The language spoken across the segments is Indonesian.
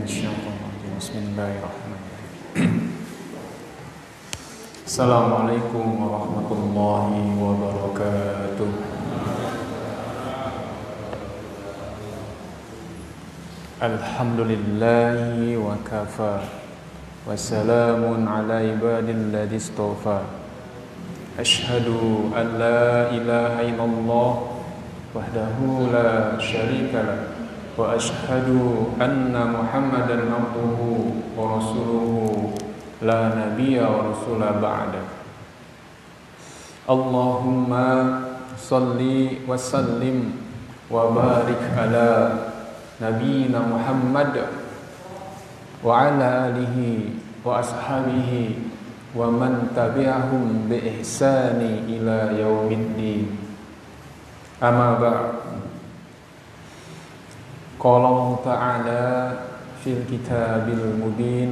من الشيطان الرجيم بسم الله الرحمن الرحيم السلام عليكم ورحمة الله وبركاته الحمد لله وكفى وسلام على عباد الذي اصطفى أشهد أن لا إله إلا الله وحده لا شريك له وأشهد أن محمدا عبده ورسوله لا نبي ورسول بعده اللهم صل وسلم وبارك على نبينا محمد وعلى آله وأصحابه ومن تبعهم بإحسان إلى يوم الدين أما بعد قال الله تعالى في الكتاب المبين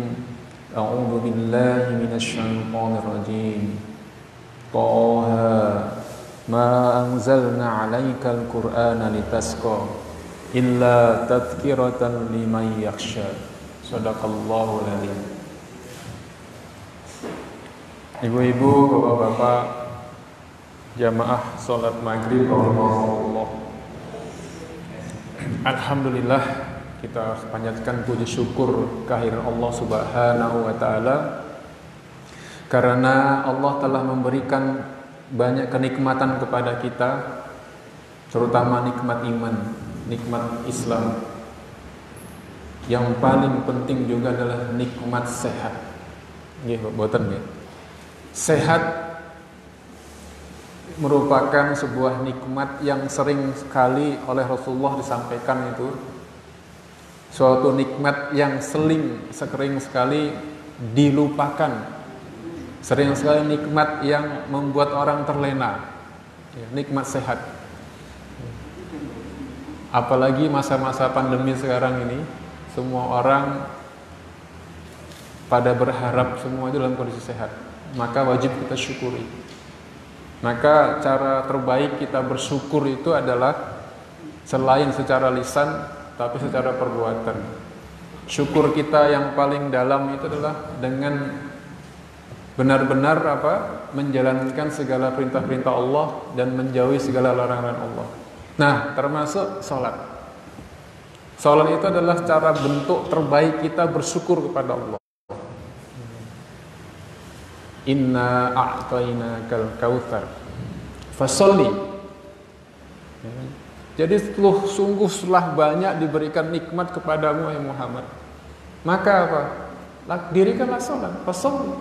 أعوذ بالله من الشيطان الرجيم طه ما أنزلنا عليك القرآن لتشقى إلا تذكرة لمن يخشى صدق الله العظيم. Ibu-ibu, bapak-bapak, jamaah sholat maghrib, Allah. Alhamdulillah, kita harus panjatkan puji syukur kehadiran Allah Subhanahu wa taala karena Allah telah memberikan banyak kenikmatan kepada kita, terutama nikmat iman, nikmat Islam. Yang paling penting juga adalah nikmat sehat. Nggih, mboten nggih. Sehat merupakan sebuah nikmat yang sering sekali oleh Rasulullah disampaikan itu suatu nikmat yang sering sekali dilupakan, sering sekali nikmat yang membuat orang terlena, ya, nikmat sehat. Apalagi masa-masa pandemi sekarang ini, semua orang pada berharap semua itu dalam kondisi sehat, maka wajib kita syukuri. Maka cara terbaik kita bersyukur itu adalah selain secara lisan, tapi secara perbuatan. Syukur kita yang paling dalam itu adalah dengan benar-benar menjalankan segala perintah-perintah Allah dan menjauhi segala larangan Allah. Nah, termasuk sholat. Sholat itu adalah cara bentuk terbaik kita bersyukur kepada Allah. Inna a'tainakal kautsar fasholli. Jadi setelah banyak diberikan nikmat kepadamu ya Muhammad, maka dirikanlah salat, fasholli.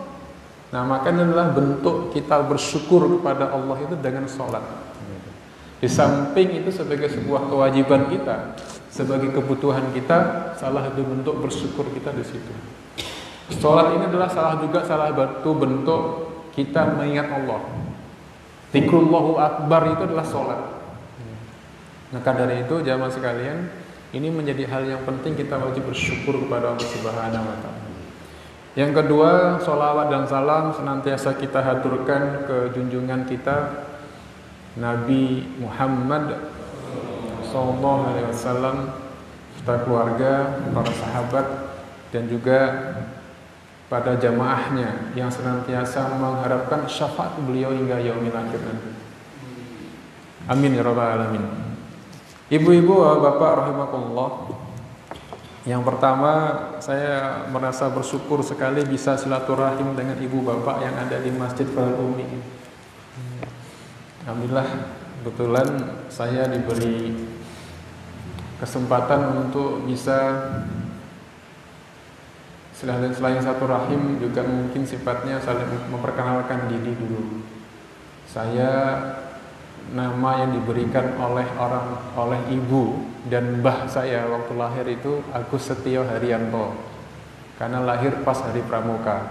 Nah, maka ini adalah bentuk kita bersyukur kepada Allah itu dengan salat. Di samping itu sebagai sebuah kewajiban kita, sebagai kebutuhan kita, salah satu bentuk bersyukur kita di situ. Salat ini adalah salah satu bentuk kita mengingat Allah. Zikrullahu akbar itu adalah salat. Maka dari itu jamaah sekalian, ini menjadi hal yang penting kita wajib bersyukur kepada Allah Subhanahu wa taala. Yang kedua, sholawat dan salam senantiasa kita haturkan ke junjungan kita Nabi Muhammad sallallahu alaihi wasallam, serta keluarga, para sahabat, dan juga pada jamaahnya yang senantiasa mengharapkan syafaat beliau hingga yaumil akhir nanti. Amin ya rabbal alamin. Ibu-ibu, bapak rahimakumullah. Yang pertama, saya merasa bersyukur sekali bisa silaturahim dengan ibu bapak yang ada di Masjid Fathul Umi. Alhamdulillah, kebetulan saya diberi kesempatan untuk bisa selain satu rahim juga mungkin sifatnya saling memperkenalkan diri dulu. Saya nama yang diberikan oleh ibu dan mbah saya waktu lahir itu Agus Setio Haryanto, karena lahir pas hari Pramuka.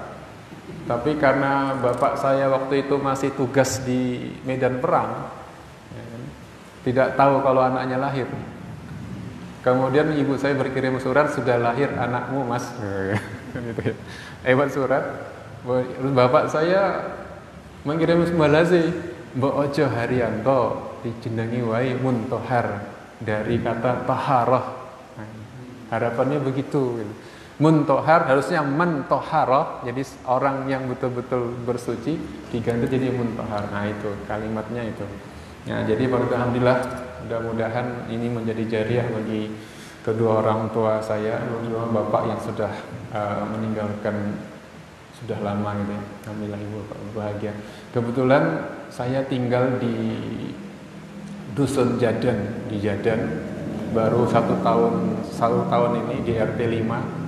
Tapi karena bapak saya waktu itu masih tugas di medan perang, tidak tahu kalau anaknya lahir. Kemudian ibu saya berkirim surat, sudah lahir anakmu mas. Lewat surat, bapak saya mengirim sembalasi, Mbok Ojo Haryanto dijenengi wae Muntohar, dari kata taharah. Harapannya begitu gitu. Muntohar harusnya mentoharoh, jadi orang yang betul-betul bersuci diganti jadi muntohar. Nah itu kalimatnya itu. Nah jadi alhamdulillah, mudah-mudahan ini menjadi jariah bagi kedua orang tua saya, kedua bapak yang sudah meninggalkan sudah lama gitu ya. Alhamdulillah ibu bapak bahagia. Kebetulan saya tinggal di Dusun Jadan, di Jadan, baru satu tahun ini di RT 5.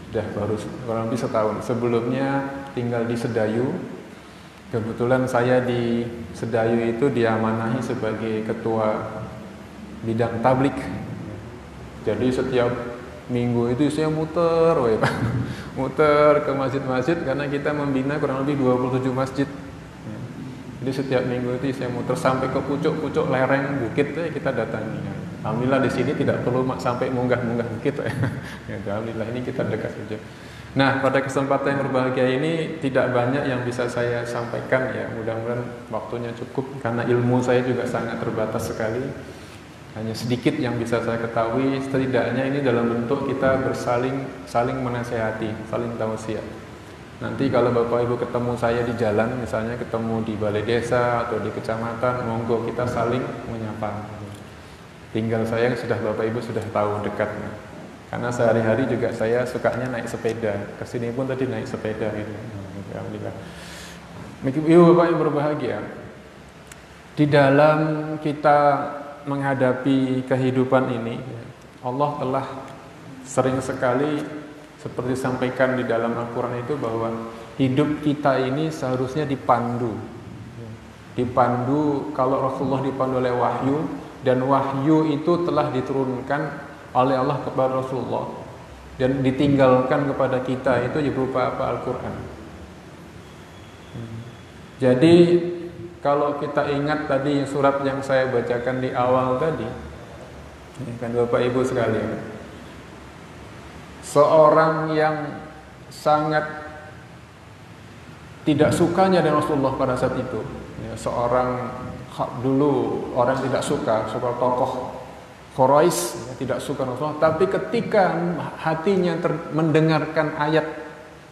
Sudah baru kurang lebih setahun. Sebelumnya tinggal di Sedayu. Kebetulan saya di Sedayu itu diamanahi sebagai ketua bidang tablik. Jadi setiap minggu itu saya muter, muter ke masjid-masjid karena kita membina kurang lebih 27 masjid. Jadi setiap minggu itu saya muter sampai ke pucuk-pucuk lereng bukit kita datangi. Alhamdulillah di sini tidak perlu sampai munggah-munggah bukit ya. Alhamdulillah ini kita dekat saja. Nah, pada kesempatan yang berbahagia ini tidak banyak yang bisa saya sampaikan ya. Mudah-mudahan waktunya cukup karena ilmu saya juga sangat terbatas sekali. Hanya sedikit yang bisa saya ketahui. Setidaknya ini dalam bentuk kita saling menasehati, saling tausiah. Nanti kalau Bapak Ibu ketemu saya di jalan, misalnya ketemu di balai desa atau di kecamatan, monggo kita saling menyapa. Tinggal saya sudah Bapak Ibu sudah tahu dekatnya. Karena sehari-hari juga saya sukanya naik sepeda. Kesini pun tadi naik sepeda gitu. Alhamdulillah. Ibu Bapak yang berbahagia. Di dalam kita menghadapi kehidupan ini, Allah telah sering sekali seperti disampaikan di dalam Al-Quran itu bahwa hidup kita ini seharusnya dipandu. Dipandu, kalau Rasulullah dipandu oleh wahyu, dan wahyu itu telah diturunkan oleh Allah kepada Rasulullah dan ditinggalkan kepada kita itu berupa apa? Al-Quran. Jadi kalau kita ingat tadi surat yang saya bacakan di awal tadi, kan Bapak Ibu sekalian, seorang yang sangat tidak sukanya dengan Rasulullah pada saat itu, ya, seorang dulu orang tidak suka tokoh Quraisy, ya, tidak suka Rasulullah, tapi ketika hatinya mendengarkan ayat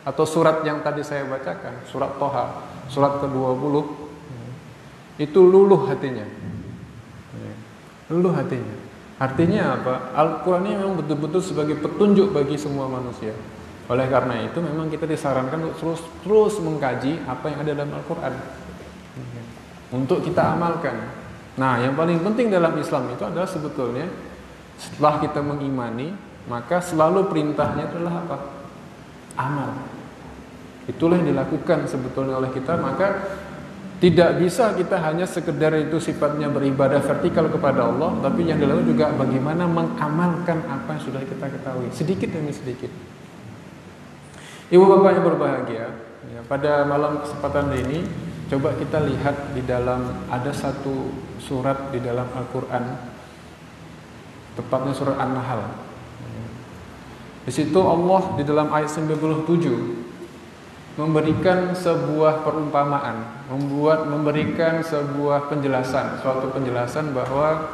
atau surat yang tadi saya bacakan, surat Toha, surat ke-20, itu luluh hatinya. Luluh hatinya. Artinya apa? Al-Quran ini memang betul-betul sebagai petunjuk bagi semua manusia. Oleh karena itu memang kita disarankan untuk terus mengkaji apa yang ada dalam Al-Quran untuk kita amalkan. Nah, yang paling penting dalam Islam itu adalah sebetulnya setelah kita mengimani, maka selalu perintahnya adalah apa? Amal. Itulah yang dilakukan sebetulnya oleh kita. Maka tidak bisa kita hanya sekedar itu sifatnya beribadah vertikal kepada Allah, tapi yang dilakukan juga bagaimana mengamalkan apa yang sudah kita ketahui, sedikit demi sedikit. Ibu bapak yang berbahagia, ya, pada malam kesempatan ini coba kita lihat di dalam ada satu surat di dalam Al-Quran, tepatnya surat An-Nahl. Di situ Allah di dalam ayat 97 memberikan sebuah perumpamaan, memberikan sebuah penjelasan, suatu penjelasan bahwa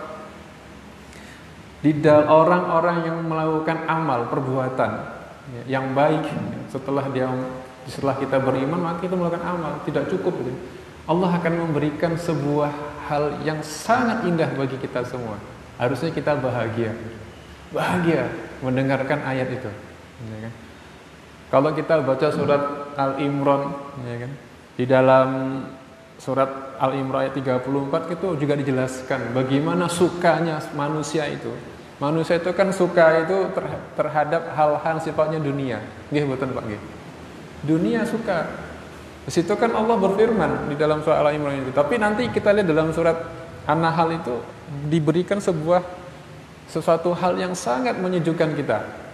di dalam orang-orang yang melakukan amal perbuatan yang baik setelah kita beriman, maka kita melakukan amal, tidak cukup. Allah akan memberikan sebuah hal yang sangat indah bagi kita semua. Harusnya kita bahagia mendengarkan ayat itu, ya kan? Kalau kita baca surat Al-Imran, ya kan? Di dalam surat Al-Imran ayat 34 itu juga dijelaskan bagaimana sukanya manusia itu. Manusia itu kan suka itu terhadap hal-hal sifatnya dunia. Nggih mboten Pak nggih. Dunia suka. Di situ kan Allah berfirman di dalam surah Al-Imran itu. Tapi nanti kita lihat dalam surat An-Nahl itu diberikan sesuatu hal yang sangat menyejukkan kita.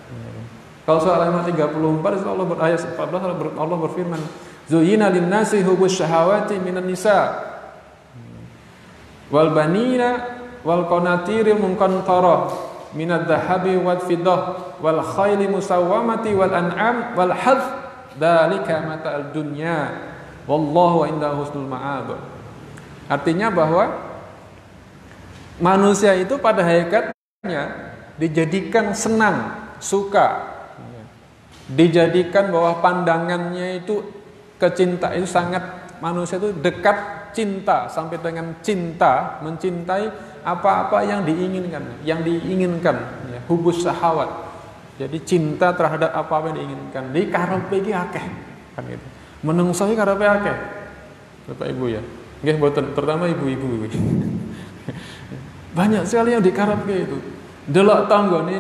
Kalau surah Al-Imran 34 Allah ayat 14 Allah berfirman, "Zuyyina lin-nasi hubbus syahawati minan nisa wal banina wal qanatiril munqantarah minadh dhahabi wal fiddah wal khayli musawwamati wal an'am wal hadh dzalika mata'al dunya wallahu indahu husnul ma'ab." Artinya bahwa manusia itu pada hakikatnya dijadikan senang, suka, dijadikan bahwa pandangannya itu kecintaan itu sangat, manusia itu dekat cinta sampai dengan cinta, mencintai apa-apa yang diinginkan, ya, hubus syahwat. Jadi cinta terhadap apa-apa yang diinginkan. Di karepe iki akeh kan gitu. Menungso iki karepe akeh. Bapak Ibu ya. Nggih mboten, terutama ibu-ibu. Banyak sekali yang dikarepke itu. Delok tanggane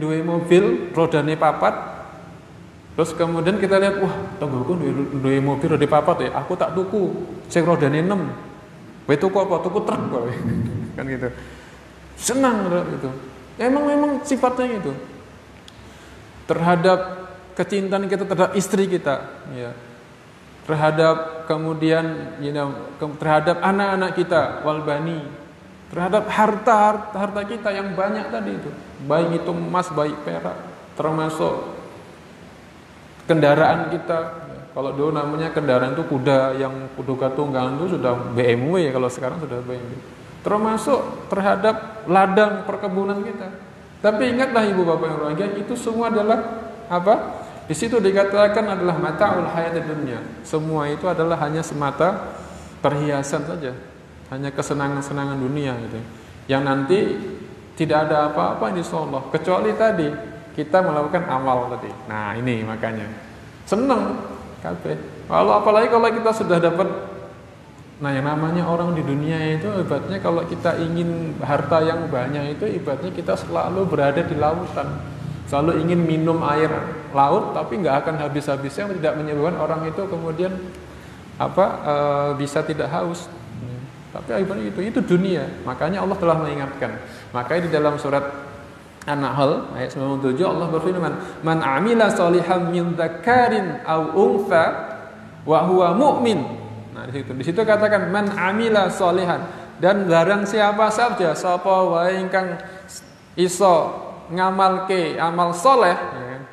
duwe mobil rodane papat. Terus kemudian kita lihat, wah, tanggoku duwe mobil roda papat ya. Aku tak tuku sing rodane 6. Kowe tuku apa? Tuku truk kowe. Kan gitu. Senang gitu. Memang sifatnya gitu. Terhadap kecintaan kita terhadap istri kita, ya. Terhadap kemudian terhadap anak-anak kita, walbani, terhadap harta kita yang banyak tadi itu, baik itu emas, baik perak, termasuk kendaraan kita. Kalau dulu namanya kendaraan itu kuda, yang kuda tunggangan itu sudah BMW ya, kalau sekarang sudah BMW. Termasuk terhadap ladang perkebunan kita. Tapi ingatlah ibu bapak yang berbahagia, itu semua adalah apa? Di situ dikatakan adalah mata'ul hayatid dunya. Semua itu adalah hanya semata perhiasan saja, hanya kesenangan-senangan dunia gitu. Yang nanti tidak ada apa-apa insyaallah kecuali tadi kita melakukan amal tadi. Nah, ini makanya senang kabeh. Apalagi kalau kita sudah dapat. Nah, yang namanya orang di dunia itu ibaratnya kalau kita ingin harta yang banyak itu ibaratnya kita selalu berada di lautan. Selalu ingin minum air laut tapi nggak akan habis-habisnya, tidak menyebabkan orang itu kemudian bisa tidak haus. Tapi ibaratnya itu dunia. Makanya Allah telah mengingatkan. Makanya di dalam surat An-Nahl ayat 97 Allah berfirman, "Man 'amila shalihan min dzakarin aw untha wa huwa mu'min." Nah, di situ katakan man 'amila shalihan, dan barang siapa saja sapa wae ingkang iso ngamalke amal soleh,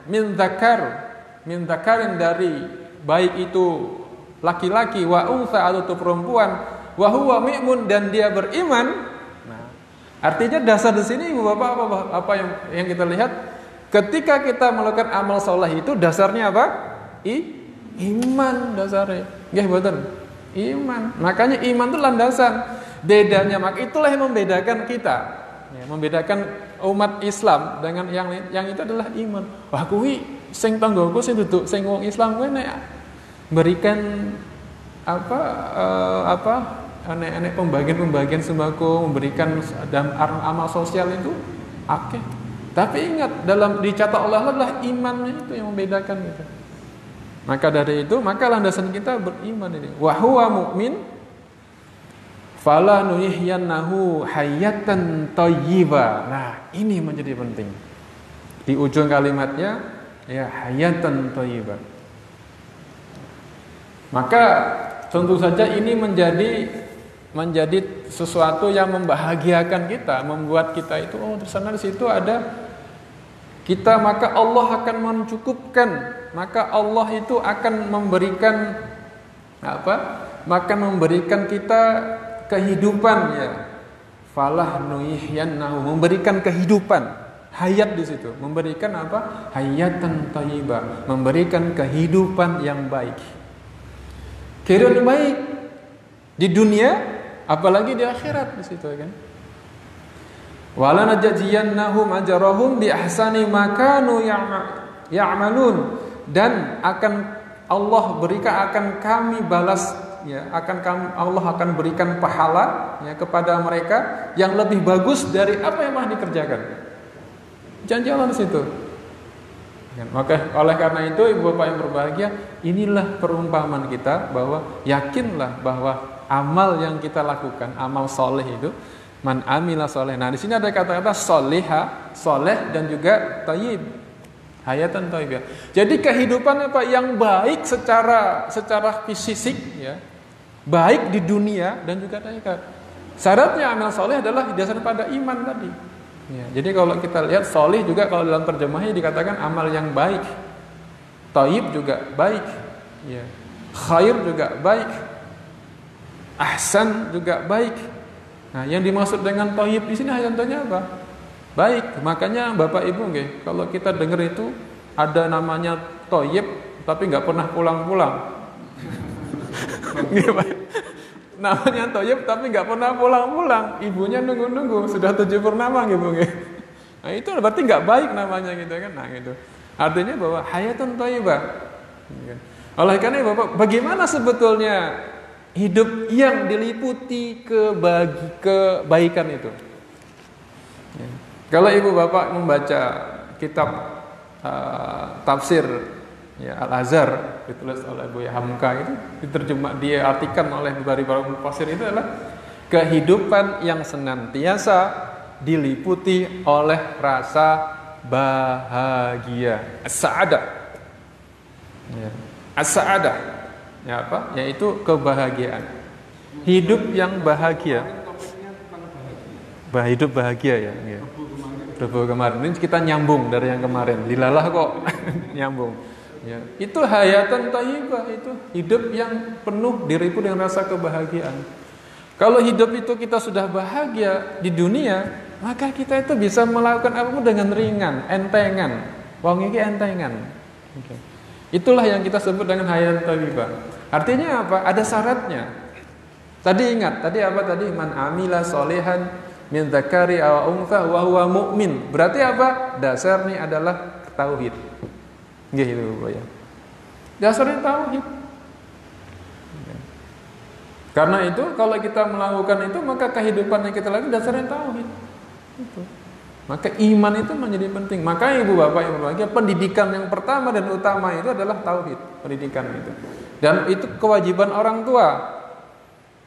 min dzakarin dari baik itu laki-laki, wa untha atau perempuan, wa huwa mu'min dan dia beriman. Nah, artinya dasar di sini Ibu Bapak apa yang kita lihat ketika kita melakukan amal soleh itu dasarnya apa? Iman dasarnya. Nggih mboten? Iman. Makanya iman itu landasan. Bedanya itulah yang membedakan kita. Ya, membedakan umat Islam dengan yang itu adalah iman. Wah, kuwi sing tanggoku sing duduk sing wong Islam kuwi nek berikan aneh pembagian sembako, memberikan amal sosial itu akeh. Tapi ingat dicatat Allah adalah imannya itu yang membedakan gitu. Maka dari itu, maka landasan kita beriman ini. Wa huwa mu'min fala nuhyiyannahu hayatan thayyibah. Nah, ini menjadi penting. Di ujung kalimatnya ya hayatan thayyibah. Maka tentu saja ini menjadi sesuatu yang membahagiakan kita, membuat kita itu di sana di situ ada kita, maka Allah akan mencukupkan, maka Allah itu akan memberikan memberikan kita kehidupan ya. Falah nuhyiyannahu, memberikan kehidupan, hayat di situ, memberikan apa? Hayatan thayyibah, memberikan kehidupan yang baik. Kehidupan yang baik di dunia, apalagi di akhirat di situ kan. Wala najziyannahum ajrahum bi ahsani ma kanu ya'malun, dan akan kami balas ya, Allah akan berikan pahala ya kepada mereka yang lebih bagus dari apa yang pernah dikerjakan. Janji Allah di situ. Maka oleh karena itu Ibu Bapak yang berbahagia, inilah perumpamaan kita bahwa yakinlah bahwa amal yang kita lakukan, amal soleh itu man amila soleh. Nah, di sini ada kata-kata soleha, soleh dan juga thayyib. Hayatan thayyibah. Jadi kehidupan apa yang baik secara fisik ya. Baik di dunia dan juga di akhirat. Syaratnya amal soleh adalah didasarkan pada iman tadi. Ya, jadi kalau kita lihat soleh juga kalau dalam terjemahnya dikatakan amal yang baik. Thayyib juga baik. Ya. Khair juga baik. Ahsan juga baik. Nah, yang dimaksud dengan thayyib di sini contohnya apa? Baik, makanya Bapak Ibu nggih, kalau kita dengar itu ada namanya toyib tapi nggak pernah pulang-pulang. Nggih, Pak. Namanya toyib tapi nggak pernah pulang-pulang. Ibunya nunggu-nunggu sudah 7 purnama nggih, Bu nggih. Nah, itu berarti nggak baik namanya gitu kan. Nah, gitu. Artinya bahwa hayatun thayyibah. Oleh karena itu Bapak, bagaimana sebetulnya hidup yang diliputi kebaikan itu? Ya. Kalau Ibu Bapak membaca kitab tafsir ya, Al-Azhar ditulis oleh Buya Hamka itu diartikan oleh dari para mufassir itu adalah kehidupan yang senantiasa diliputi oleh rasa bahagia, as-sa'adah. Ya. As-sa'adah. Ya apa? Yaitu kebahagiaan. Hidup yang bahagia. Hidup bahagia ya. Ya. Rebu kemarin ini kita nyambung dari yang kemarin. Dilalah kok nyambung. Ya. Itu hayatan thayyibah, itu hidup yang penuh diripu dengan rasa kebahagiaan. Kalau hidup itu kita sudah bahagia di dunia, maka kita itu bisa melakukan apapun dengan ringan, entengan. Wong iki entengan. Okay. Itulah yang kita sebut dengan hayatan thayyibah. Artinya apa? Ada syaratnya. Tadi ingat, tadi apa tadi? Man amila sholihan min dzakari aw untha wa huwa mu'min. Berarti apa? Dasarnya adalah tauhid. Nggih itu Bu ya. Dasarnya tauhid. Karena itu kalau kita melakukan itu maka kehidupan yang kita lakukan dasarnya tauhid. Itu. Maka iman itu menjadi penting. Maka Ibu Bapak Ibu bahagia, pendidikan yang pertama dan utama itu adalah tauhid, pendidikan itu. Dan itu kewajiban orang tua.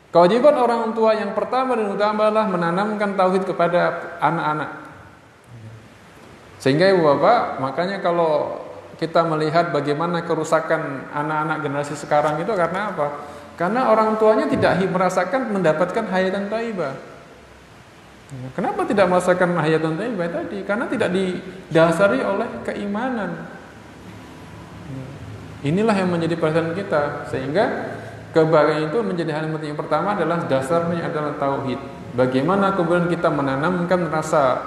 Kewajiban orang tua yang pertama dan utama adalah menanamkan tauhid kepada anak-anak. Sehingga Ibu Bapak, makanya kalau kita melihat bagaimana kerusakan anak-anak generasi sekarang itu karena apa? Karena orang tuanya tidak merasakan mendapatkan hayatan thayyibah. Kenapa tidak merasakan hayatan thayyibah tadi? Karena tidak didasari oleh keimanan. Inilah yang menjadi perhatian kita, sehingga kebahagiaan itu menjadi hal yang penting. Yang pertama adalah dasarnya adalah tauhid. Bagaimana kemudian kita menanamkan rasa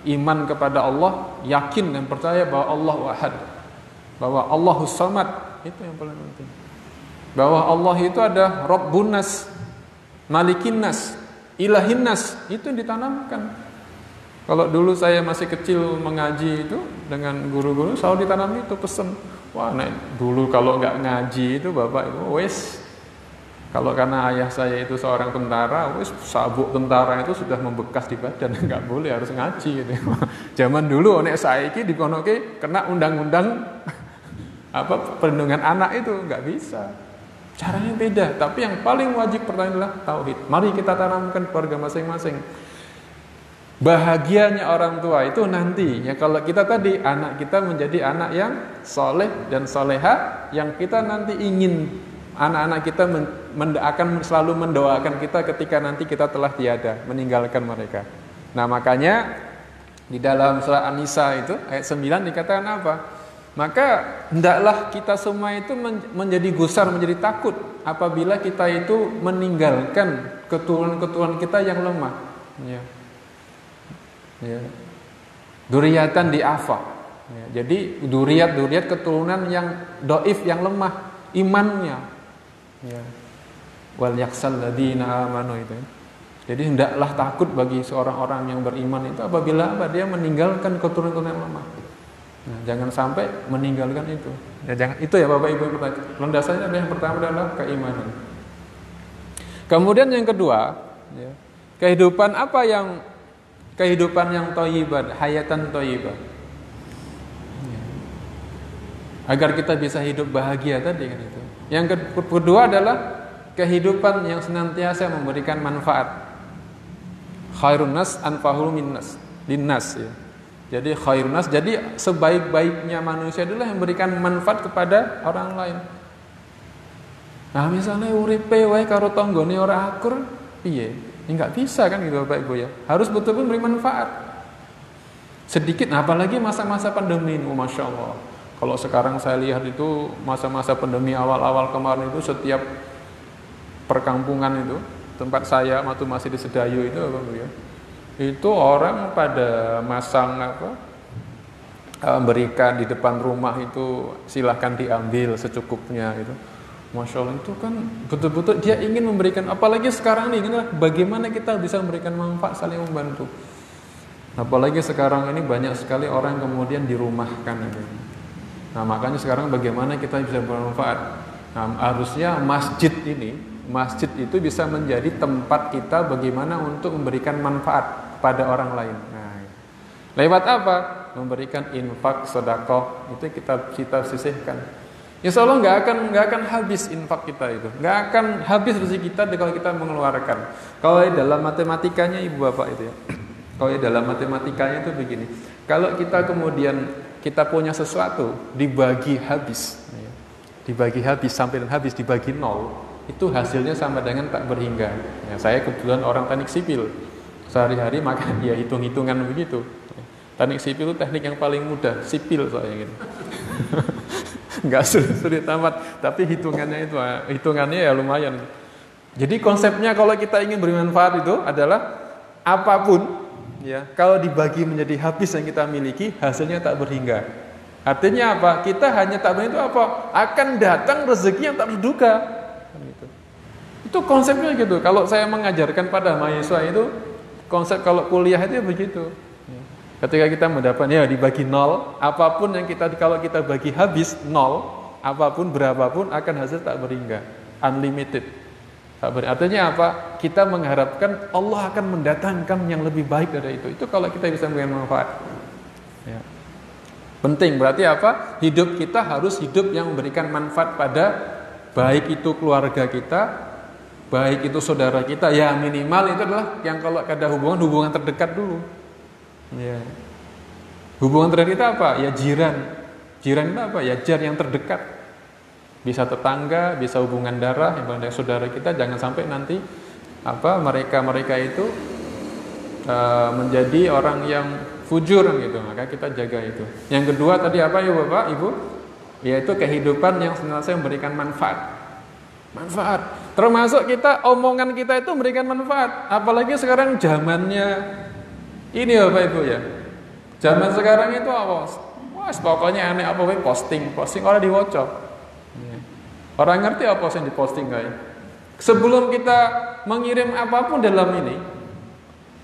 iman kepada Allah, yakin dan percaya bahwa Allah Ahad, bahwa Allahus Samad, itu yang paling penting. Bahwa Allah itu ada Rabbun Nas, Malikin Nas, Ilahin Nas, itu yang ditanamkan. Kalau dulu saya masih kecil mengaji itu dengan guru-guru selalu ditanam itu pesan. Wah, nah, dulu kalau nggak ngaji itu Bapak Ibu, wes. Kalau karena ayah saya itu seorang tentara, wes sabuk tentara itu sudah membekas di badan, nggak boleh, harus ngaji gitu. Zaman dulu nek saiki dikonoke kena undang-undang apa perlindungan anak itu nggak bisa. Caranya beda, tapi yang paling wajib pertama adalah tauhid. Mari kita tanamkan keluarga masing-masing. Bahagianya orang tua itu nanti ya kalau kita tadi anak kita menjadi anak yang soleh dan soleha, yang kita nanti ingin anak-anak kita akan selalu mendoakan kita ketika nanti kita telah tiada, meninggalkan mereka. Nah makanya di dalam surah An-Nisa itu ayat 9 dikatakan apa? Maka hendaklah kita semua itu menjadi gusar, menjadi takut apabila kita itu meninggalkan keturunan-keturunan kita yang lemah. Ya. Ya. Duriyatan di'afa. Ya. Jadi duriyat keturunan yang doif, yang lemah imannya. Ya. Wal yaksal ladina amanu itu. Jadi hendaklah takut bagi seorang orang yang beriman itu apabila dia meninggalkan keturunan yang lemah. Nah, jangan sampai meninggalkan itu. Ya, jangan itu ya Bapak Ibu. Landasannya yang pertama adalah keimanan. Kemudian yang kedua, ya, kehidupan yang thayyibah, hayatan thayyibah. Ya. Agar kita bisa hidup bahagia tadi kan itu. Yang kedua adalah kehidupan yang senantiasa memberikan manfaat. Khairun nas anfa'uhum linnas ya. Jadi khairun nas, jadi sebaik-baiknya manusia adalah yang memberikan manfaat kepada orang lain. Nah, misalnya uripe wae karo tanggane ora akur, piye? Ya enggak bisa kan gitu Bapak Ibu ya. Harus betul-betul memberi manfaat. Sedikit, apalagi masa-masa pandemi ini, Masya Allah. Kalau sekarang saya lihat itu masa-masa pandemi awal-awal kemarin itu setiap perkampungan itu, tempat saya waktu masih di Sedayu itu Bapak Ibu ya. Itu orang pada masang berikan di depan rumah itu, silahkan diambil secukupnya itu. Masya Allah, itu kan betul-betul dia ingin memberikan. Apalagi sekarang ini bagaimana kita bisa memberikan manfaat, saling membantu. Apalagi sekarang ini banyak sekali orang kemudian dirumahkan gitu. Nah makanya sekarang bagaimana kita bisa bermanfaat. Nah, harusnya masjid itu bisa menjadi tempat kita bagaimana untuk memberikan manfaat pada orang lain. Nah, lewat apa? Memberikan infak, sedekah, itu kita sisihkan. Insya Allah nggak akan habis infak kita itu, nggak akan habis rezeki kita kalau kita mengeluarkan. Kalau dalam matematikanya ibu bapak itu ya, kalau dalam matematikanya itu begini, kalau kita kemudian kita punya sesuatu dibagi habis sampai habis dibagi nol, itu hasilnya sama dengan tak berhingga. Ya, saya kebetulan orang teknik sipil, sehari-hari maka ya hitung-hitungan begitu. Teknik sipil itu teknik yang paling mudah, sipil soalnya gitu. Nggak sulit amat, tapi hitungannya ya lumayan. Jadi konsepnya kalau kita ingin bermanfaat itu adalah apapun ya, kalau dibagi menjadi habis yang kita miliki, hasilnya tak berhingga. Artinya apa? Kita hanya tak berhingga itu apa? Akan datang rezeki yang tak terduga. Itu konsepnya gitu. Kalau saya mengajarkan pada mahasiswa itu, konsep kalau kuliah itu begitu. Ketika kita mendapat ya dibagi nol, apapun yang kalau kita bagi habis nol, apapun berapapun akan hasil tak berhingga, unlimited. Artinya apa? Kita mengharapkan Allah akan mendatangkan yang lebih baik dari itu. Itu kalau kita bisa memberikan manfaat. Ya. Penting berarti apa? Hidup kita harus hidup yang memberikan manfaat pada baik itu keluarga kita, baik itu saudara kita. Ya minimal itu adalah yang kalau ada hubungan terdekat dulu. Ya. Hubungan terdekat kita apa? Ya jiran. Jiran itu apa? Ya jar yang terdekat. Bisa tetangga, bisa hubungan darah, yang dengan saudara kita. Jangan sampai nanti mereka itu menjadi orang yang fujur gitu. Maka kita jaga itu. Yang kedua tadi apa ya Bapak, Ibu? Yaitu kehidupan yang senantiasa memberikan manfaat. Manfaat. Termasuk omongan kita itu memberikan manfaat. Apalagi sekarang zamannya ini Bapak Ibu ya. Zaman sekarang itu apa? Wah, pokoknya aneh apa posting orang diwaca. Orang ngerti apa yang diposting guys. Sebelum kita mengirim apapun dalam ini,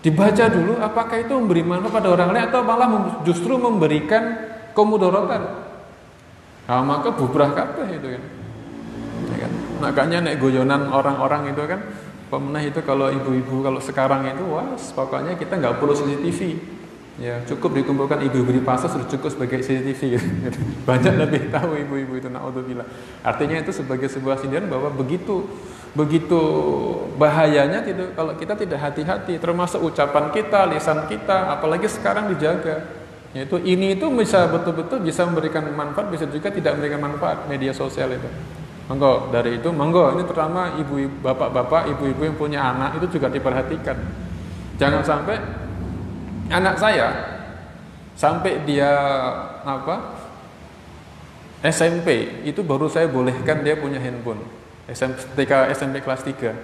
dibaca dulu apakah itu memberi manfaat pada orang lain atau malah justru memberikan kemudaratan. Nah, maka bubrah kabeh itu kan. Ya kan? Makanya nek goyonan orang-orang itu kan pemenah itu kalau ibu-ibu kalau sekarang itu wah pokoknya kita nggak perlu CCTV ya, cukup dikumpulkan ibu-ibu di pasar sudah cukup sebagai CCTV gitu. Banyak lebih tahu ibu-ibu itu, naudzubillah. Artinya itu sebagai sebuah sindiran bahwa begitu bahayanya itu kalau kita tidak hati-hati, termasuk ucapan kita, lisan kita, apalagi sekarang dijaga. Yaitu ini itu bisa betul-betul bisa memberikan manfaat, bisa juga tidak memberikan manfaat media sosial itu. Monggo dari itu, monggo ini terutama ibu-ibu, bapak-bapak, ibu-ibu yang punya anak itu juga diperhatikan. Jangan sampai anak saya sampai dia SMP itu baru saya bolehkan dia punya handphone. Ketika SMP kelas 3.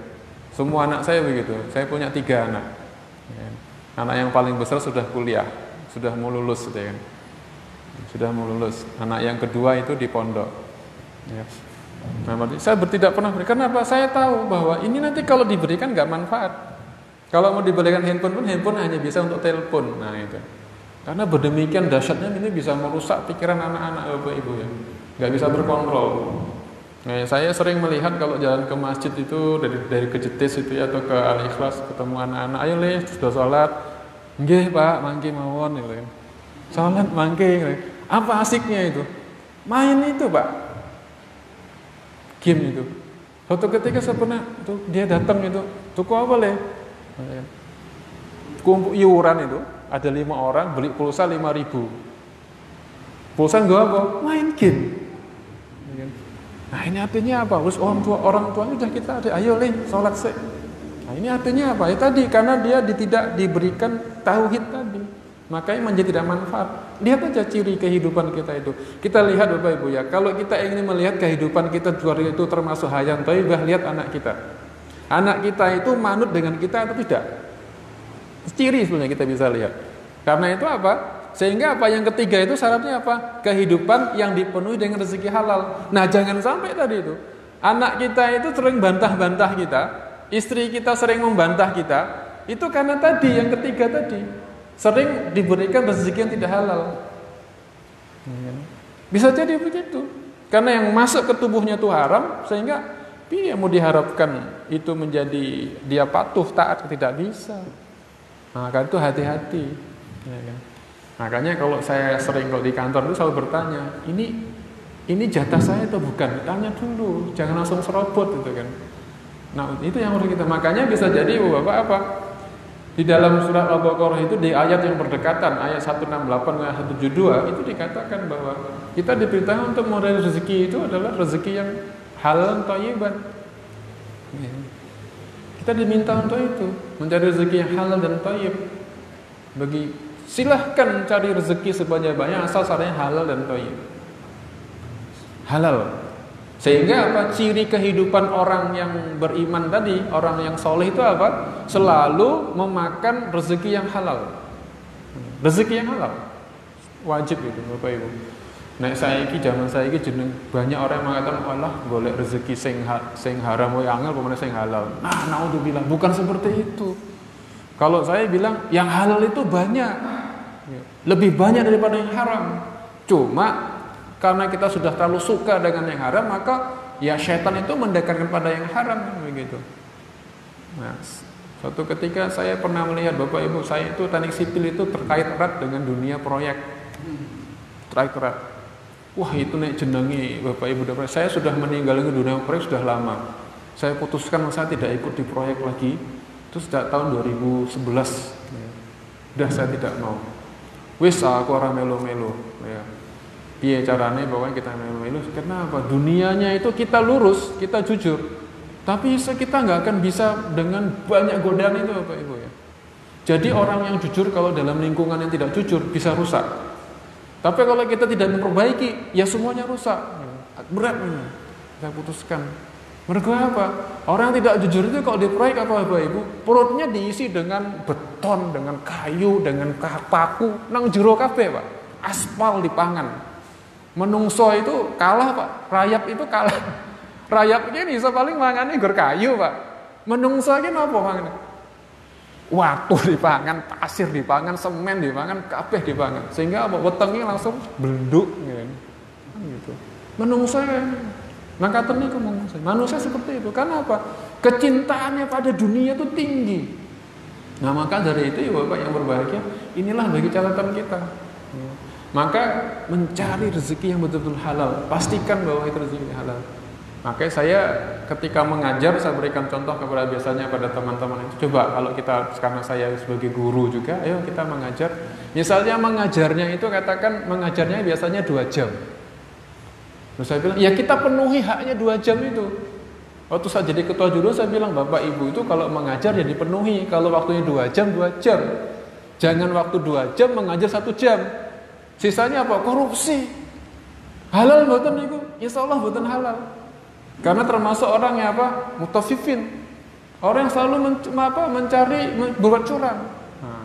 Semua anak saya begitu. Saya punya 3 anak. Anak yang paling besar sudah kuliah, sudah mau lulus gitu kan. Sudah mau lulus. Anak yang kedua itu di pondok. Ya. Nah, saya tidak pernah berikan. Kenapa? Saya tahu bahwa ini nanti kalau diberikan nggak manfaat. Kalau mau diberikan handphone pun handphone hanya bisa untuk telepon. Nah itu. Karena berdemikian dahsyatnya ini bisa merusak pikiran anak-anak Bapak Ibu ya. Nggak bisa berkontrol. Nah, saya sering melihat kalau jalan ke masjid itu dari ke Jetis itu ya, atau ke Al-Ikhlas ketemu anak-anak, ayo leh sudah sholat. Nggih Pak, mangke mawon gitu. Sholat mangke. Apa asiknya itu? Main itu Pak. Game itu. Suatu ketika saya pernah itu dia datang itu, tuku apa leh? Kumpul iuran itu, ada 5 orang beli pulsa 5.000. Pulsa enggak apa? Main game. Nah, ini artinya apa? Terus orang tuanya sudah kita ada, ayo leh salat sih. Nah, ini artinya apa? Ya tadi karena dia tidak diberikan tauhid tadi. Makanya menjadi tidak manfaat. Lihat aja ciri kehidupan kita itu. Kita lihat Bapak Ibu ya, kalau kita ingin melihat kehidupan kita luar itu termasuk hayat thayyibah, lihat anak kita. Anak kita itu manut dengan kita atau tidak? Ciri sebenarnya kita bisa lihat. Karena itu apa? Sehingga apa yang ketiga itu syaratnya apa? Kehidupan yang dipenuhi dengan rezeki halal. Nah, jangan sampai tadi itu anak kita itu sering bantah-bantah kita, istri kita sering membantah kita, itu karena tadi yang ketiga tadi sering diberikan rezeki yang tidak halal. Bisa jadi begitu. Karena yang masuk ke tubuhnya itu haram, sehingga dia mau diharapkan itu menjadi dia patuh taat, tidak bisa. Maka itu hati-hati. Ya kan? Makanya kalau saya sering kalau di kantor itu selalu bertanya, ini jatah saya atau bukan? Tanya dulu, jangan langsung serobot itu kan. Nah itu yang harus kita. Makanya bisa jadi Bapak apa? Di dalam surat Al-Baqarah itu di ayat yang berdekatan, ayat 168 dan 172 itu dikatakan bahwa kita diberitahu untuk meraih rezeki itu adalah rezeki yang halal dan thayyiban. Kita diminta untuk itu, mencari rezeki yang halal dan thayyib. Silahkan cari rezeki sebanyak-banyak asal caranya halal dan thayyib. Halal. Sehingga apa? Ciri kehidupan orang yang beriman tadi, orang yang soleh itu apa? Selalu memakan rezeki yang halal. Rezeki yang halal wajib itu Bapak Ibu. Nek saiki zaman saiki jeneng banyak orang yang mengatakan Allah golek rezeki sing haram wae angel pemene sing halal. Nah, naudzubillah, bukan seperti itu. Kalau saya bilang yang halal itu banyak. Lebih banyak daripada yang haram. Cuma karena kita sudah terlalu suka dengan yang haram, maka ya syaitan itu mendekatkan pada yang haram begitu. Nah, suatu ketika saya pernah melihat Bapak Ibu, saya itu teknik sipil itu terkait erat dengan dunia proyek. Terkait erat. Wah, itu nek jenengi Bapak Ibu, saya sudah meninggalkan dunia proyek sudah lama. Saya putuskan saya tidak ikut di proyek lagi. Itu sejak tahun 2011. Sudah saya tidak mau. Wis aku ora melo-melo ya. Piye carane pokoknya kita melo-melo. Kenapa? Dunianya itu kita lurus, kita jujur. Tapi kita nggak akan bisa dengan banyak godaan itu Bapak Ibu ya. Jadi orang yang jujur kalau dalam lingkungan yang tidak jujur bisa rusak. Tapi kalau kita tidak memperbaiki, ya semuanya rusak. Berat ini. Saya putuskan. Mergo apa? Orang yang tidak jujur itu kalau di proyek apa Bapak Ibu, perutnya diisi dengan beton, dengan kayu, dengan paku, nang jero kabeh, Pak. Aspal dipangan. Menungso itu kalah, Pak. Rayap itu kalah. Rayap ini bisa paling mangane nggur kayu, Pak. Menungso iki napa mangane? Watu dipangan, pasir dipangan, semen dipangan, kabeh dipangan. Sehingga apa? Wetenge langsung blenduk gitu. Menungso maka niku manusia seperti itu. Karena apa? Kecintaannya pada dunia itu tinggi. Nah, maka dari itu ya Bapak yang berbahagia, inilah bagi catatan kita. Maka mencari rezeki yang betul-betul halal, pastikan bahwa itu rezeki halal. Makanya saya ketika mengajar, saya berikan contoh kepada biasanya pada teman-teman itu. Coba kalau kita, karena saya sebagai guru juga, ayo kita mengajar. Misalnya mengajarnya itu katakan mengajarnya biasanya 2 jam. Terus saya bilang, ya kita penuhi haknya 2 jam itu. Waktu saya jadi ketua jurusan, saya bilang, Bapak Ibu itu kalau mengajar ya dipenuhi. Kalau waktunya 2 jam, 2 jam. Jangan waktu 2 jam mengajar 1 jam. Sisanya apa? Korupsi. Halal mboten niku? Insyaallah mboten halal. Karena termasuk orang yang apa? Mutafifin. Orang yang selalu mencari berbuat curang.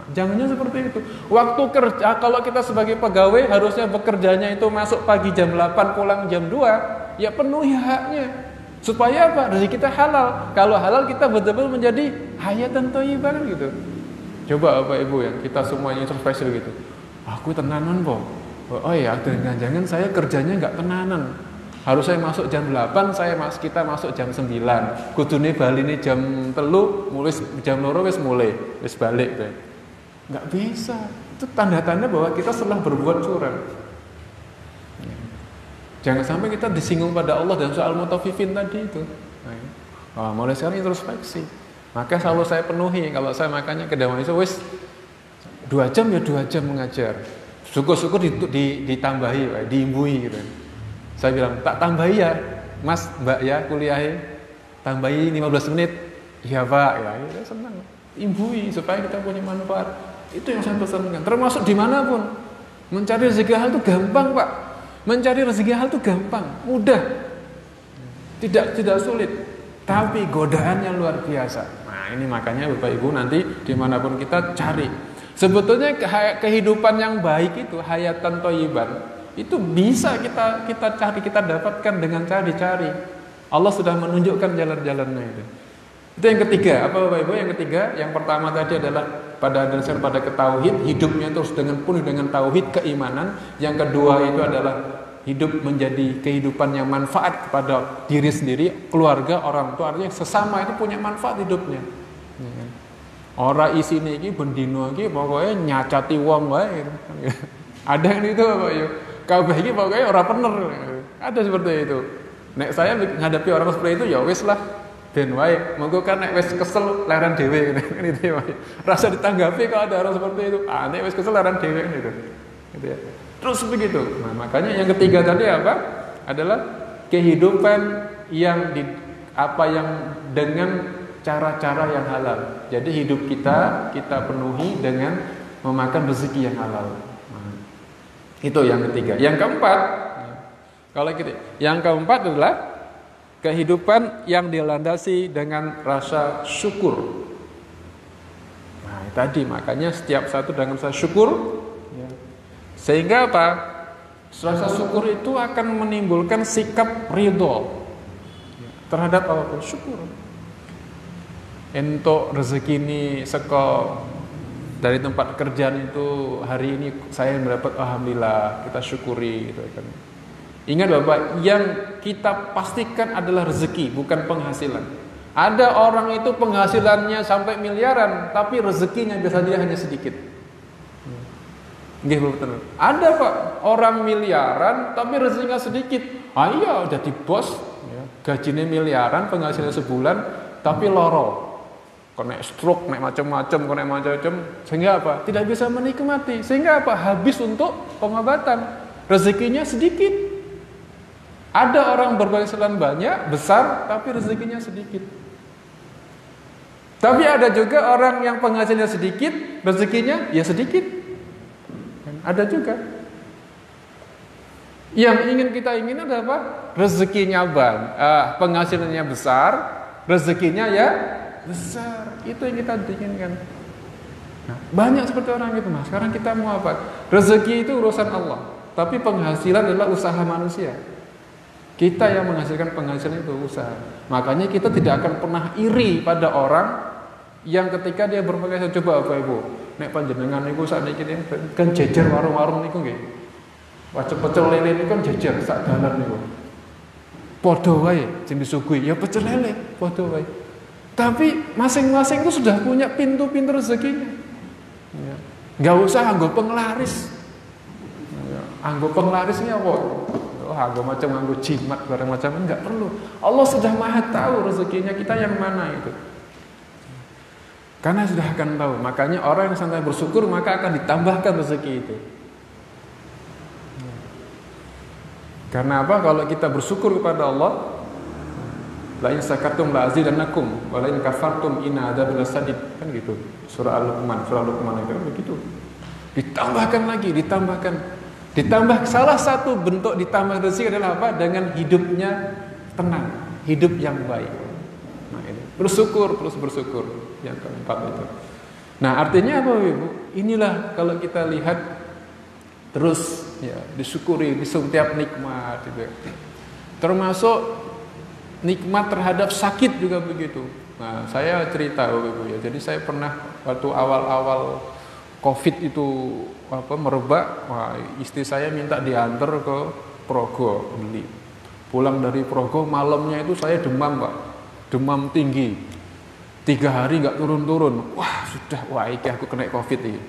Jangannya seperti itu. Waktu kerja, kalau kita sebagai pegawai harusnya bekerjanya itu masuk pagi jam 8, pulang jam 2, ya penuhi haknya. Supaya apa? Rezeki kita halal. Kalau halal kita betul-betul menjadi hayatan thayyibah gitu. Coba Bapak Ibu ya, kita semuanya introspeksi gitu. Aku tenanan kok. Oh iya, jangan saya kerjanya enggak tenanan. Harus saya masuk jam 8, kita masuk jam 9. Kudune baline jam 3, mulai jam 2 wis mulai, wis balik kowe. Nggak bisa. Itu tanda-tanda bahwa kita setelah berbuat curang. Jangan sampai kita disinggung pada Allah dan soal mutafifin tadi itu. Mulai sekarang introspeksi. Maka selalu saya penuhi. Kalau saya makanya ke Dawan itu wis 2 jam ya 2 jam mengajar. Syukur-syukur ditambahi, diimbui gitu. Saya bilang, tak tambahi ya Mas, Mbak ya kuliahnya. Tambahi 15 menit. Iya Pak, ya senang. Imbui supaya kita punya manfaat. Itu yang saya pesankan. Termasuk dimanapun, mencari rezeki halal itu gampang Pak. Mencari rezeki halal itu gampang, mudah, tidak sulit. Tapi godaannya luar biasa. Nah Nah ini makanya Bapak Ibu nanti dimanapun kita cari. Sebetulnya kehidupan yang baik itu, hayatan thayyibah, itu bisa kita cari, kita dapatkan dengan cara dicari. Allah sudah menunjukkan jalan-jalannya itu. Itu yang ketiga. Apa Bapak Ibu? Yang ketiga, yang pertama tadi adalah pada dasar pada ketauhid, hidupnya terus dengan penuh dengan tauhid, keimanan. Yang kedua itu adalah hidup menjadi kehidupan yang manfaat kepada diri sendiri, keluarga, orang tua, artinya sesama itu punya manfaat hidupnya. Orang isine iki bendino iki pokoknya nyacati wong wae. Ada yang itu Bapak Ibu. Kabeh iki pokoknya ora bener. Ada seperti itu. Nek saya menghadapi orang seperti itu ya wis lah. Ben wae, monggo kan nek wis kesel laran dhewe ngene gitu ya. Rasa ditanggapi kalau ada orang seperti itu. Ah, nek wis kesel laran dhewe gitu. Gitu ya. Terus begitu. Nah, makanya yang ketiga tadi apa? Adalah kehidupan yang dengan cara-cara yang halal. Jadi hidup kita penuhi dengan memakan rezeki yang halal. Nah, itu yang ketiga. Yang keempat, yang keempat adalah kehidupan yang dilandasi dengan rasa syukur. Nah, tadi makanya setiap satu dengan rasa syukur, ya. Sehingga apa? Rasa syukur itu akan menimbulkan sikap ridho terhadap apapun. Syukur. Untuk rezeki ini dari tempat kerjaan itu hari ini saya mendapat, alhamdulillah, kita syukuri gitu kan. Ingat Bapak, yang kita pastikan adalah rezeki, bukan penghasilan. Ada orang itu penghasilannya sampai miliaran, tapi rezekinya biasa dia hanya sedikit. Nggih betul. Ada Pak, orang miliaran tapi rezekinya sedikit. Iya, jadi bos, ya. Gajinya miliaran, penghasilan sebulan, tapi loro. Kena stroke, kena macam-macam, sehingga apa? Tidak bisa menikmati. Sehingga apa? Habis untuk pengobatan. Rezekinya sedikit. Ada orang berpenghasilan banyak, besar, tapi rezekinya sedikit. Tapi ada juga orang yang penghasilannya sedikit, rezekinya ya sedikit. Ada juga. Yang ingin kita adalah apa? Rezekinya penghasilannya besar, rezekinya ya besar. Itu yang kita inginkan. Nah, banyak seperti orang itu. Nah, sekarang kita mau apa? Rezeki itu urusan Allah, tapi penghasilan adalah usaha manusia. Kita yang menghasilkan penghasilan itu usaha. Makanya kita tidak akan pernah iri pada orang yang ketika dia berpenghasilan. Coba Bapak Ibu, nek panjenengan niku sakniki kan jejer warung-warung niku nggih. Pecel lele niku kan jejer sak dalan niku. Padha wae sing disuguhi ya pecel lele, padha wae. Tapi masing-masing itu sudah punya pintu-pintu rezekinya. Ya. Enggak usah anggo penglaris. Ya. Anggo penglarisnya apa? Anggo macam anggo jimat barang macam, enggak perlu. Allah sudah Maha tahu rezekinya kita yang mana itu. Karena sudah akan tahu. Makanya orang yang santai bersyukur maka akan ditambahkan rezeki itu. Karena apa? Kalau kita bersyukur kepada Allah, la in sakartum la azidannakum wa la in kafartum inna adzabi lasadid, kan gitu. Surah Al-Luqman itu begitu. Ditambahkan lagi, ditambah salah satu bentuk ditambah rezeki adalah apa? Dengan hidupnya tenang, hidup yang baik. Nah, ini bersyukur, terus bersyukur. Yang keempat itu. Nah, artinya apa Ibu? Inilah kalau kita lihat terus ya disyukuri di setiap nikmat gitu. Termasuk nikmat terhadap sakit juga begitu. Nah, saya cerita Ibu ya. Jadi saya pernah waktu awal-awal Covid itu merebak, istri saya minta diantar ke Progo beli. Pulang dari Progo malamnya itu saya demam Pak, demam tinggi, 3 hari nggak turun-turun. Wah iki aku kena Covid ini.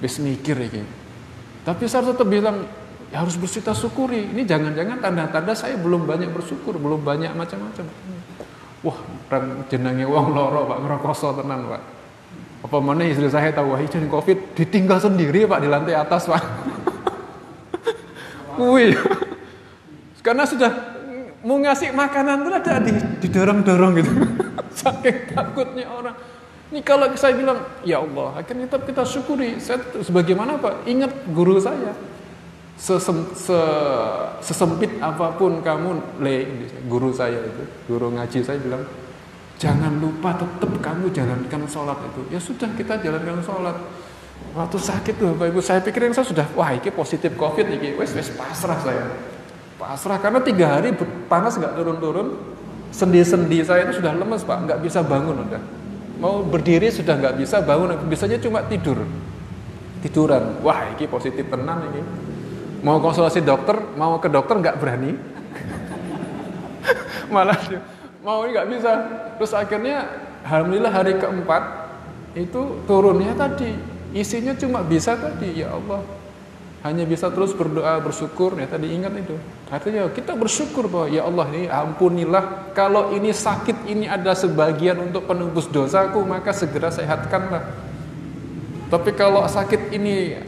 Bis mikir iki. Tapi saya tetap bilang ya harus bersyukur syukuri. Ini jangan-jangan tanda-tanda saya belum banyak bersyukur, belum banyak macam-macam. Wah, jenenge wong loro Pak, ngerokoso tenan Pak. Apa mana istri saya tahu wah izin Covid ditinggal sendiri Pak di lantai atas Pak. Wih. Karena sudah mau ngasih makanan itu ada didorong-dorong gitu. Saking takutnya orang. Ini kalau saya bilang, ya Allah, akhirnya tetap kita syukuri. Saya sebagaimana Pak, ingat guru saya. Sesempit apapun kamu, guru saya itu, guru ngaji saya bilang, jangan lupa tetap kamu jalankan sholat itu. Ya sudah, kita jalankan sholat. Waktu sakit tuh Bapak Ibu, saya pikirin saya sudah, wah ini positif COVID ini, wes pasrah saya. Pasrah karena 3 hari panas nggak turun-turun, sendi-sendi saya itu sudah lemes Pak, nggak bisa bangun udah. Mau berdiri sudah nggak bisa bangun, biasanya cuma tiduran. Wah ini positif tenan ini. Mau konsultasi dokter, mau ke dokter nggak berani. Malah mau nggak bisa. Terus akhirnya alhamdulillah hari keempat itu turunnya tadi isinya cuma bisa tadi, ya Allah, hanya bisa terus berdoa bersyukur ya tadi, ingat itu. Artinya kita bersyukur bahwa ya Allah ini ampunilah, kalau ini sakit ini ada sebagian untuk penembus dosaku, maka segera sehatkanlah. Tapi kalau sakit ini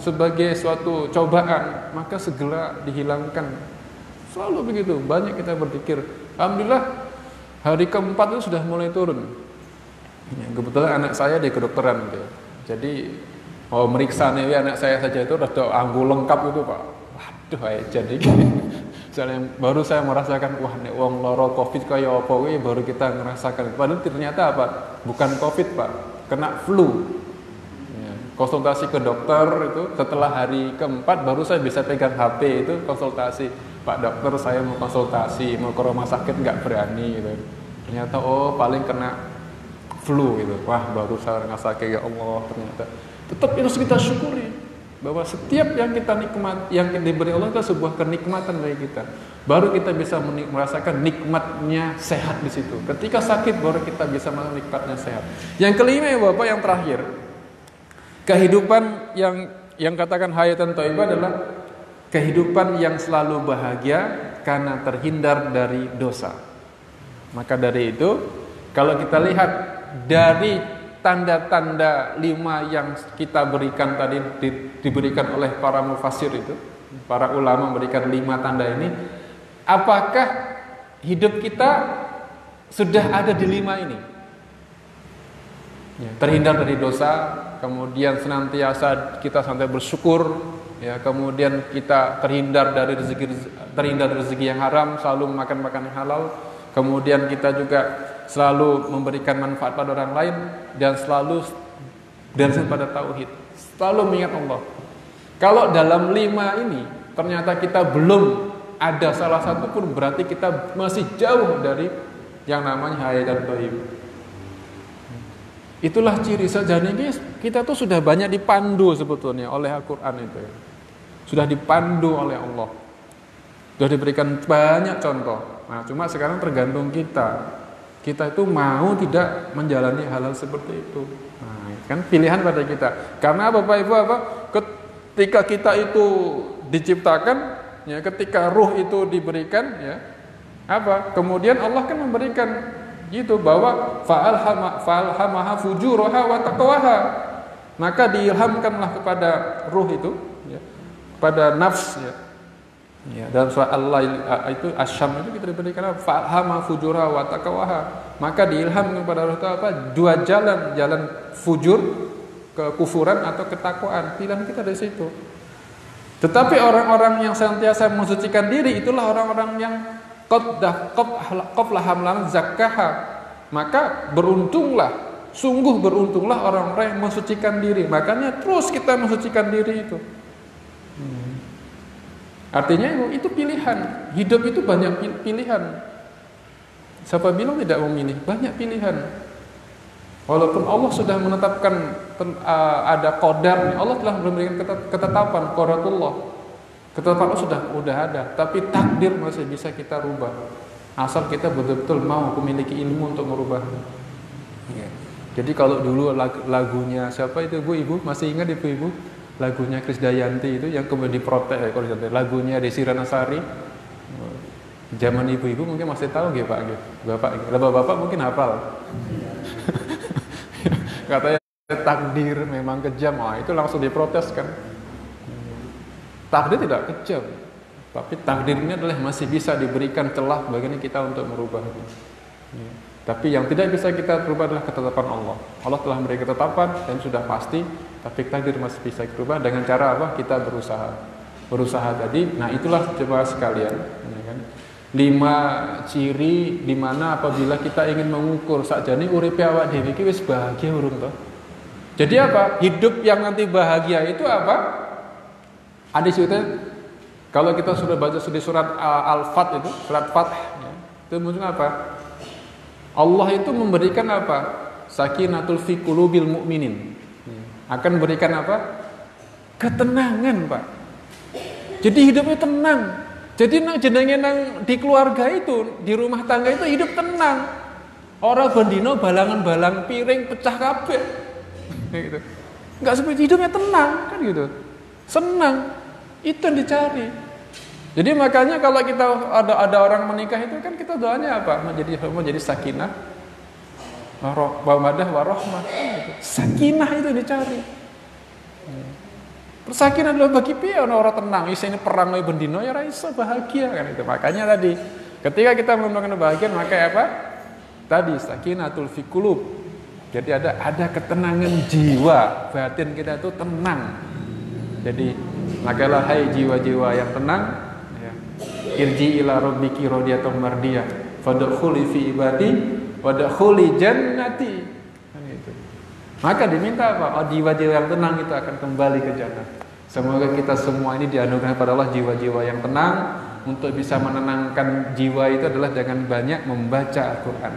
sebagai suatu cobaan, maka segera dihilangkan. Selalu begitu, banyak kita berpikir. Alhamdulillah hari keempat itu sudah mulai turun. Ya, kebetulan anak saya di kedokteran gitu. Jadi mau meriksa nih anak saya saja itu udah anggu lengkap itu Pak. Waduh, jadi baru saya merasakan, wah nek wong loro Covid kaya apa kuwi baru kita ngerasakan. Padahal ternyata bukan Covid Pak, kena flu. Ya, konsultasi ke dokter itu setelah hari keempat baru saya bisa pegang HP itu konsultasi. Pak dokter, saya mau konsultasi, mau ke rumah sakit nggak berani gitu. Ternyata paling kena flu gitu. Wah, baru saya ngerasa kayak ya Allah, ternyata. Tetap harus kita syukuri bahwa setiap yang kita nikmat, yang diberi Allah itu sebuah kenikmatan bagi kita. Baru kita bisa merasakan nikmatnya sehat di situ. Ketika sakit baru kita bisa merasakan nikmatnya sehat. Yang kelima ya Bapak, yang terakhir, kehidupan yang katakan hayatan thayyibah adalah kehidupan yang selalu bahagia karena terhindar dari dosa. Maka dari itu, kalau kita lihat dari tanda-tanda 5 yang kita berikan tadi, diberikan oleh para mufassir itu, para ulama memberikan 5 tanda ini, apakah hidup kita sudah ada di 5 ini? Ya, terhindar dari dosa, kemudian senantiasa kita sampai bersyukur, ya, kemudian kita terhindar dari rezeki yang haram, selalu makan yang halal, kemudian kita juga selalu memberikan manfaat pada orang lain, dan selalu pada tauhid, selalu mengingat Allah. Kalau dalam 5 ini ternyata kita belum ada salah satu pun, berarti kita masih jauh dari yang namanya hayatan thayyibah. Itulah ciri sejatinya kita tuh sudah banyak dipandu sebetulnya oleh Al-Quran itu ya. Sudah dipandu oleh Allah, sudah diberikan banyak contoh. Nah cuma sekarang tergantung kita itu mau tidak menjalani hal-hal seperti itu. Nah, kan pilihan pada kita. Karena Bapak Ibu ketika kita itu diciptakan, ya, ketika ruh itu diberikan, ya, kemudian Allah kan memberikan gitu bahwa fa'alhamaha fujuraha wa taqwaha. Maka diilhamkanlah kepada ruh itu, ya, pada nafs, ya. Ya, dalam surah Al-Lail itu Asy-Syam itu kita diberikan fa'alhama fujura wa taqwaha. Maka diilhamkan kepada roh itu dua jalan fujur, kekufuran atau ketakwaan. Pilihan kita dari situ. Tetapi orang-orang yang senantiasa mensucikan diri itulah orang-orang yang qabla hamlan zakkaha. Maka beruntunglah, sungguh beruntunglah orang-orang yang mensucikan diri. Makanya terus kita mensucikan diri itu. Artinya itu pilihan. Hidup itu banyak pilihan. Siapa bilang tidak memilih? Banyak pilihan. Walaupun Allah sudah menetapkan ada qadar, Allah telah memberikan ketetapan qadarullah. Ketetapan Allah sudah ada, tapi takdir masih bisa kita rubah. Asal kita betul-betul mau memiliki ilmu untuk merubahnya. Ya. Jadi kalau dulu lagunya siapa itu Ibu masih ingat Ibu? Lagunya Krisdayanti itu yang kemudian diprotes, lagunya Desi Ranasari. Zaman ibu-ibu mungkin masih tahu gitu Pak, Bapak mungkin hafal. Katanya takdir memang kejam, itu langsung diprotes kan. Takdir tidak kejam, tapi takdir ini adalah masih bisa diberikan celah bagaimana kita untuk merubahnya. Tapi yang tidak bisa kita rubah adalah ketetapan Allah. Allah telah memberi ketetapan dan sudah pasti, tapi takdir masih bisa dirubah dengan cara apa? Kita berusaha tadi. Nah itulah coba sekalian, ya kan? 5 ciri di mana apabila kita ingin mengukur sakjane uripe awak dhewe iki wis bahagia urung to. Jadi apa? Hidup yang nanti bahagia itu apa? Ada cerita kalau kita sudah baca di surat Al-Fat itu, surat Fath ya, itu muncul apa? Allah itu memberikan apa? Sakinatul fi qulubil mu'minin. Akan memberikan apa? Ketenangan, Pak. Jadi hidupnya tenang. Jadi jenenge nang di keluarga itu, di rumah tangga itu hidup tenang. Orang bendino balangan-balang piring pecah kabeh. Gitu. Enggak seperti hidupnya tenang kan gitu. Senang. Itu yang dicari. Jadi makanya kalau kita ada orang menikah itu kan kita doanya apa? Menjadi sakinah, mawaddah warahmah. Gitu. Sakinah itu dicari. Sakinah adalah bagi piye orang tenang, ini perang wae bendino ya ora iso bahagia kan itu. Makanya tadi ketika kita menemukan kebahagiaan maka apa? Tadi sakinatul fi qulub. Jadi ada ketenangan jiwa, batin kita itu tenang. Jadi makalah hai jiwa-jiwa yang tenang ya. Irji ila rabbiki radiyatan mardiyah fadkhuli fi ibadi wadkhuli jannati. Kan itu. Maka diminta apa? Jiwa-jiwa yang tenang itu akan kembali ke jannah. Semoga kita semua ini dianugerahkan pada Allah jiwa-jiwa yang tenang. Untuk bisa menenangkan jiwa itu adalah dengan banyak membaca Al-Quran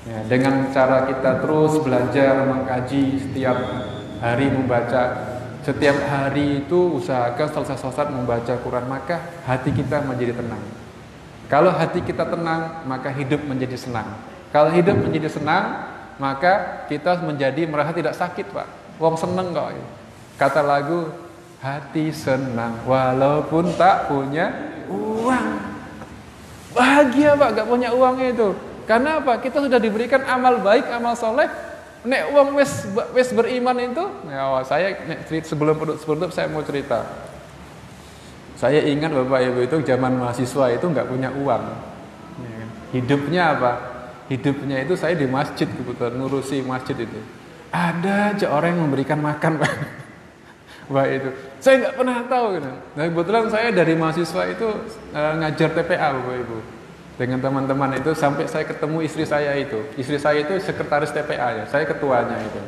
ya, dengan cara kita terus belajar mengkaji setiap hari membaca. Setiap hari itu usahakan selesai salat membaca Quran, maka hati kita menjadi tenang. Kalau hati kita tenang, maka hidup menjadi senang. Kalau hidup menjadi senang, maka kita menjadi merasa tidak sakit, Pak. Wong seneng kok. Kata lagu, hati senang walaupun tak punya uang. Bahagia, Pak, gak punya uangnya itu. Karena apa? Kita sudah diberikan amal baik, amal soleh. Nek uang wis beriman itu, ya saya sebelum penutup saya mau cerita. Saya ingat Bapak Ibu itu zaman mahasiswa itu nggak punya uang. Hidupnya apa? Hidupnya itu saya di masjid kebetulan ngurusi masjid itu. Ada aja orang yang memberikan makan, Pak. Wah itu, saya nggak pernah tahu gitu. Nah, kebetulan saya dari mahasiswa itu ngajar TPA Bapak Ibu. Dengan teman-teman itu sampai saya ketemu istri saya itu. Istri saya itu sekretaris TPA ya, saya ketuanya itu.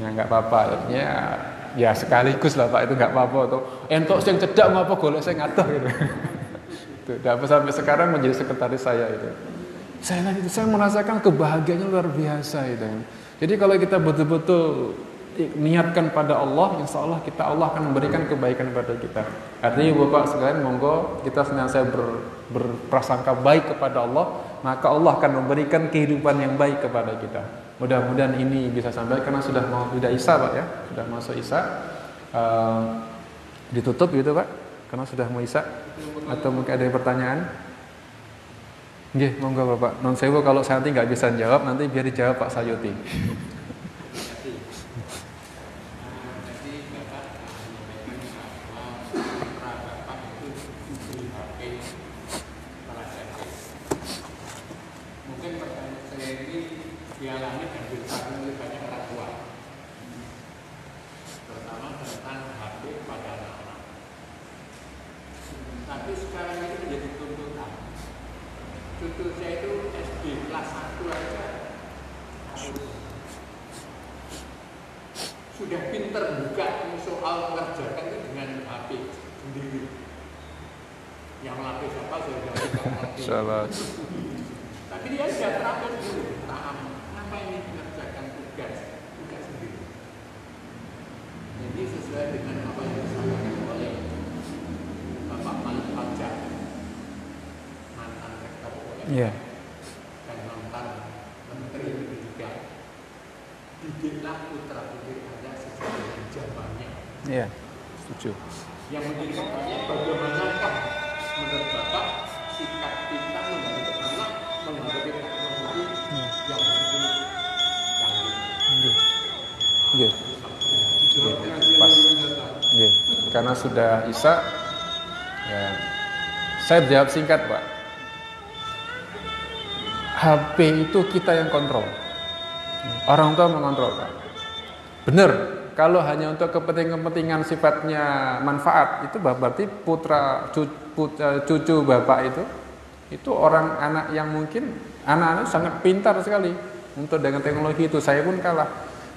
Ya nggak apa-apa, ya sekaligus lah Pak, itu nggak apa-apa tuh. Entok sing cedak ngapa golek saya ngatur gitu. Itu dapat sampai sekarang menjadi sekretaris saya itu. Saya merasakan kebahagiaannya luar biasa itu. Jadi kalau kita betul-betul niatkan pada Allah, insya Allah Allah akan memberikan kebaikan kepada kita. Artinya Bapak sekalian, monggo kita senantiasa berprasangka baik kepada Allah, maka Allah akan memberikan kehidupan yang baik kepada kita. Mudah-mudahan ini bisa sampai karena sudah Isya Pak ya, sudah masuk Isya. Ditutup gitu Pak, karena sudah mau Isya. Atau mungkin ada pertanyaan? Nggih, monggo Bapak. Non sewu kalau saya nanti nggak bisa jawab, nanti biar dijawab Pak Sayuti. Sudah pinter buka soal mengerjakan itu dengan HP sendiri. Yang lapis apa sudah ngerti. Tapi dia sudah terakhir dulu, paham kenapa ini mengerjakan tugas sendiri. Jadi sesuai dengan apa yang disampaikan oleh Bapak Malik Pajak, mantan rektor UMM dan mantan Menteri Pendidikan. Didiklah putra putri Anda sesuai dengan zamannya. Iya, setuju. Yang menjadi pertanyaan, bagaimanakah menurut Bapak sikap kita menghadapi anak, menghadapi teknologi yang begitu canggih? Iya. Pas. Iya. Karena sudah Isya, ya, saya jawab singkat Pak. HP itu kita yang kontrol. Orang tua mengontrol Pak. Benar, kalau hanya untuk kepentingan sifatnya manfaat, itu berarti cucu Bapak itu Itu orang anak yang mungkin anak-anak sangat pintar sekali untuk dengan teknologi itu, saya pun kalah.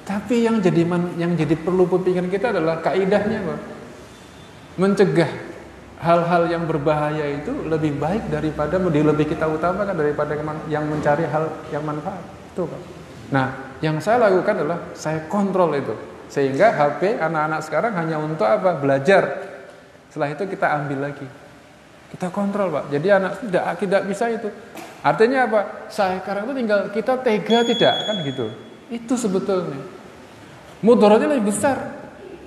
Tapi yang jadi perlu pikiran kita adalah kaidahnya, Pak. Mencegah hal-hal yang berbahaya itu lebih baik daripada lebih kita utamakan daripada yang mencari hal yang manfaat. Itu, Pak. Nah, yang saya lakukan adalah saya kontrol itu. Sehingga HP anak-anak sekarang hanya untuk apa? Belajar. Setelah itu kita ambil lagi. Kita kontrol, Pak. Jadi anak tidak bisa itu. Artinya apa? Sekarang itu tinggal kita tega tidak, kan gitu. Itu sebetulnya. Mudaratnya lebih besar.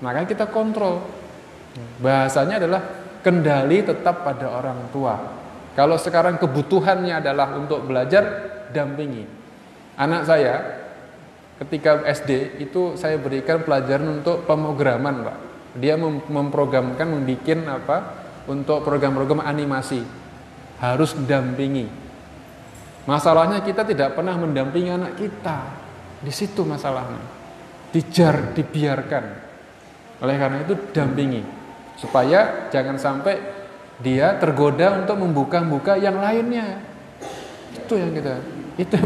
Maka kita kontrol. Bahasanya adalah kendali tetap pada orang tua. Kalau sekarang kebutuhannya adalah untuk belajar, dampingi. Anak saya ketika SD itu saya berikan pelajaran untuk pemrograman, Pak. Dia memprogramkan, membikin untuk program-program animasi. Harus dampingi. Masalahnya kita tidak pernah mendampingi anak kita. Di situ masalahnya. Dibiarkan. Oleh karena itu dampingi. Supaya jangan sampai dia tergoda untuk membuka-buka yang lainnya. Itu yang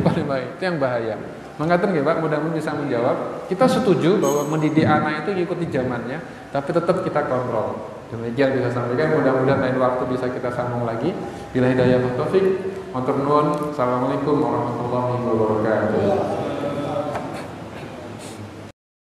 paling baik, itu yang bahaya. Mengatakan Pak, mudah-mudahan bisa menjawab. Kita setuju bahwa mendidik anak itu ikuti zamannya, tapi tetap kita kontrol. Demikian bisa sampaikan, mudah-mudahan lain waktu bisa kita sambung lagi. Bila hidayah wa taufik, matur nuwun. Assalamualaikum warahmatullahi wabarakatuh.